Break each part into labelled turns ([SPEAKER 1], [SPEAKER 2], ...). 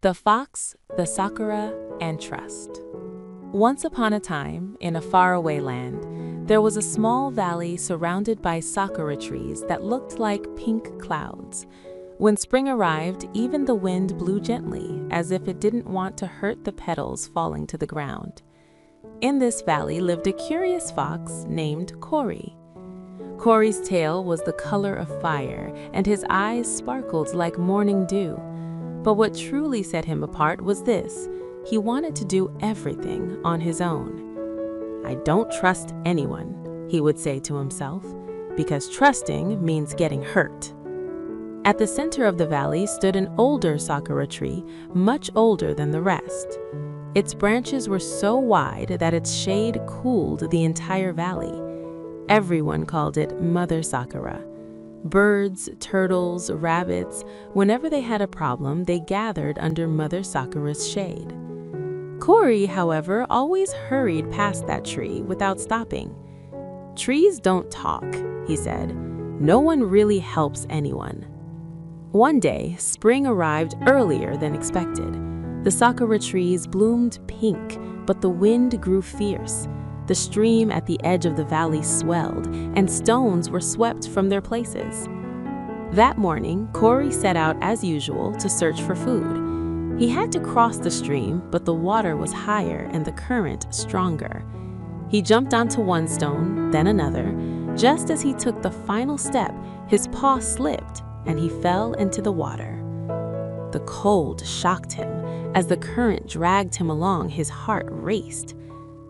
[SPEAKER 1] The Fox, the Sakura, and Trust. Once upon a time, in a faraway land, there was a small valley surrounded by sakura trees that looked like pink clouds. When spring arrived, even the wind blew gently, as if it didn't want to hurt the petals falling to the ground. In this valley lived a curious fox named Cory. Cory's tail was the color of fire, and his eyes sparkled like morning dew. But what truly set him apart was this: he wanted to do everything on his own. "I don't trust anyone," he would say to himself, because trusting means getting hurt. At the center of the valley stood an older sakura tree, much older than the rest. Its branches were so wide that its shade cooled the entire valley. Everyone called it Mother Sakura. Birds, turtles, rabbits, whenever they had a problem, they gathered under Mother Sakura's shade. Cory, however, always hurried past that tree without stopping. "Trees don't talk," he said. "No one really helps anyone." One day, spring arrived earlier than expected. The sakura trees bloomed pink, but the wind grew fierce. The stream at the edge of the valley swelled, and stones were swept from their places. That morning, Cory set out as usual to search for food. He had to cross the stream, but the water was higher and the current stronger. He jumped onto one stone, then another. Just as he took the final step, his paw slipped and he fell into the water. The cold shocked him. As the current dragged him along, his heart raced.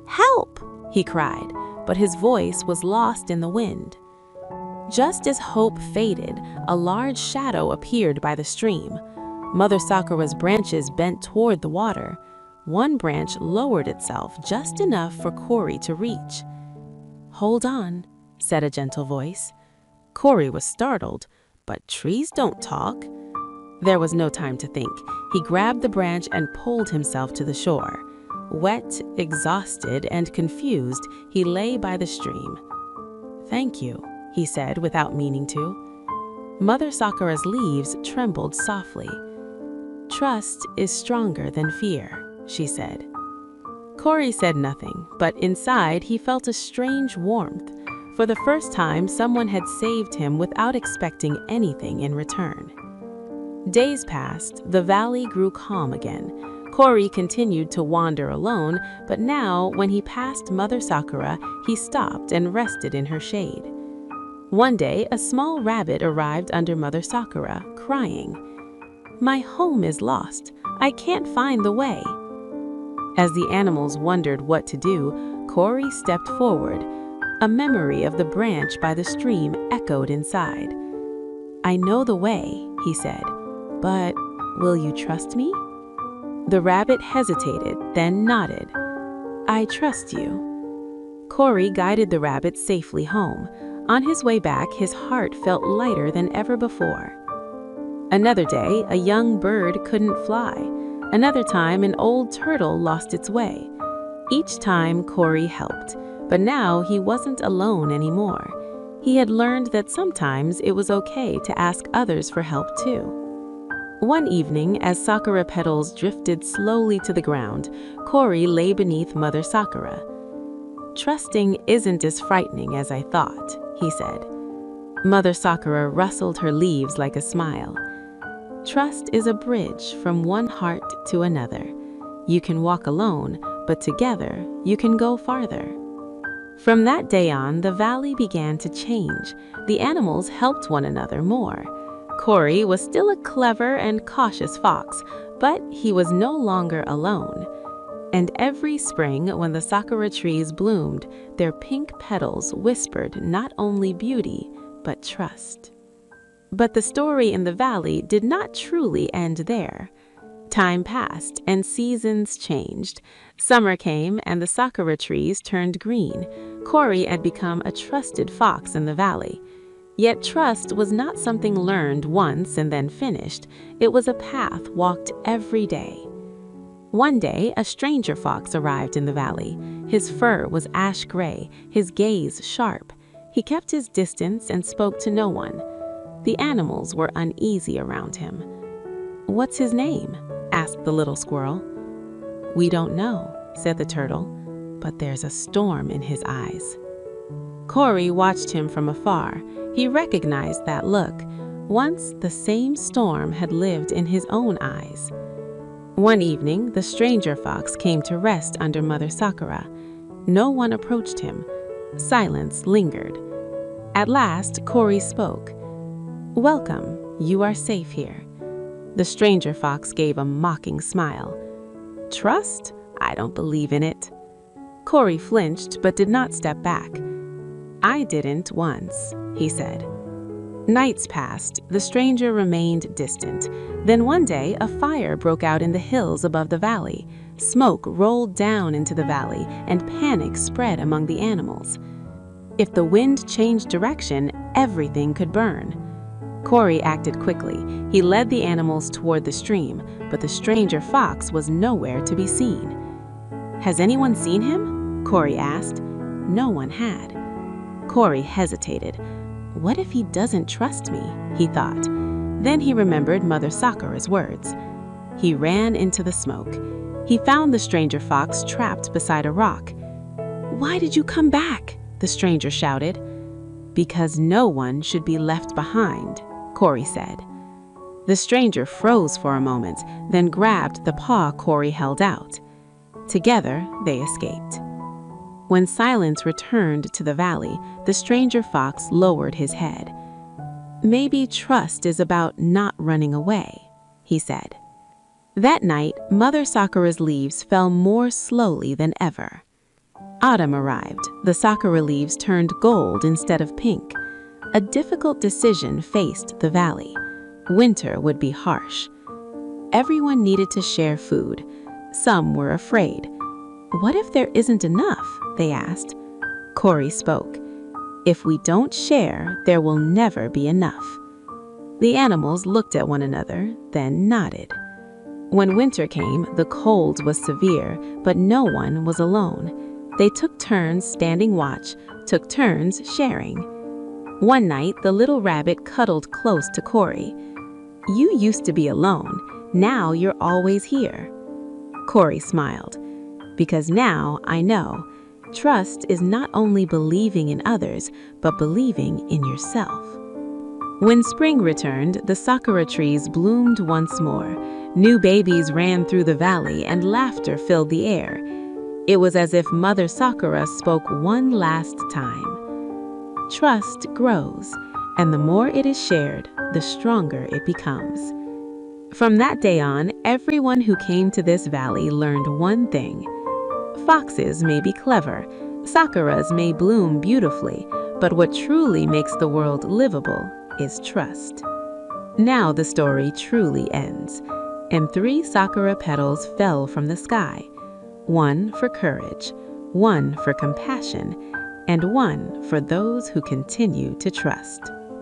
[SPEAKER 1] "Help!" he cried, but his voice was lost in the wind. Just as hope faded, a large shadow appeared by the stream. Mother Sakura's branches bent toward the water. One branch lowered itself just enough for Cory to reach. "Hold on," said a gentle voice. Cory was startled, but trees don't talk. There was no time to think. He grabbed the branch and pulled himself to the shore. Wet, exhausted, and confused, he lay by the stream. "Thank you," he said without meaning to. Mother Sakura's leaves trembled softly. "Trust is stronger than fear," she said. Cory said nothing, but inside he felt a strange warmth. For the first time, someone had saved him without expecting anything in return. Days passed, the valley grew calm again. Cory continued to wander alone, but now, when he passed Mother Sakura, he stopped and rested in her shade. One day, a small rabbit arrived under Mother Sakura, crying, "My home is lost. I can't find the way." As the animals wondered what to do, Cory stepped forward. A memory of the branch by the stream echoed inside. "I know the way," he said, "but will you trust me?" The rabbit hesitated, then nodded. "I trust you." Cory guided the rabbit safely home. On his way back, his heart felt lighter than ever before. Another day, a young bird couldn't fly. Another time, an old turtle lost its way. Each time, Cory helped, but now he wasn't alone anymore. He had learned that sometimes it was okay to ask others for help too. One evening, as sakura petals drifted slowly to the ground, Cory lay beneath Mother Sakura. "Trusting isn't as frightening as I thought," he said. Mother Sakura rustled her leaves like a smile. "Trust is a bridge from one heart to another. You can walk alone, but together you can go farther." From that day on, the valley began to change. The animals helped one another more. Cory was still a clever and cautious fox, but he was no longer alone. And every spring, when the sakura trees bloomed, their pink petals whispered not only beauty, but trust. But the story in the valley did not truly end there. Time passed and seasons changed. Summer came and the sakura trees turned green. Cory had become a trusted fox in the valley. Yet trust was not something learned once and then finished. It was a path walked every day. One day, a stranger fox arrived in the valley. His fur was ash gray, his gaze sharp. He kept his distance and spoke to no one. The animals were uneasy around him. "What's his name?" asked asked the little squirrel. "We don't know," said the turtle, "but there's a storm in his eyes." Cory watched him from afar. He recognized that look. Once the same storm had lived in his own eyes. One evening, the stranger fox came to rest under Mother Sakura. No one approached him. Silence lingered. At last, Cory spoke. "Welcome, you are safe here." The stranger fox gave a mocking smile. "Trust? I don't believe in it." Cory flinched but did not step back. "I didn't once," he said. Nights passed. The stranger remained distant. Then one day, a fire broke out in the hills above the valley. Smoke rolled down into the valley, and panic spread among the animals. If the wind changed direction, everything could burn. Cory acted quickly. He led the animals toward the stream, but the stranger fox was nowhere to be seen. "Has anyone seen him?" Cory asked. No one had. Cory hesitated. "What if he doesn't trust me?" he thought. Then he remembered Mother Sakura's words. He ran into the smoke. He found the stranger fox trapped beside a rock. "Why did you come back?" the stranger shouted. "Because no one should be left behind," Cory said. The stranger froze for a moment, then grabbed the paw Cory held out. Together, they escaped. When silence returned to the valley, the stranger fox lowered his head. "Maybe trust is about not running away," he said. That night, Mother Sakura's leaves fell more slowly than ever. Autumn arrived. The sakura leaves turned gold instead of pink. A difficult decision faced the valley. Winter would be harsh. Everyone needed to share food. Some were afraid. "What if there isn't enough?" they asked. Cory spoke. "If we don't share, there will never be enough." The animals looked at one another, then nodded. When winter came, the cold was severe, but no one was alone. They took turns standing watch, took turns sharing. One night, the little rabbit cuddled close to Cory. "You used to be alone. Now you're always here." Cory smiled. "Because now I know. Trust is not only believing in others, but believing in yourself." When spring returned, the sakura trees bloomed once more. New babies ran through the valley and laughter filled the air. It was as if Mother Sakura spoke one last time. Trust grows, and the more it is shared, the stronger it becomes. From that day on, everyone who came to this valley learned one thing. Foxes may be clever, sakuras may bloom beautifully, but what truly makes the world livable is trust. Now the story truly ends, and 3 sakura petals fell from the sky. 1 for courage, 1 for compassion, and 1 for those who continue to trust.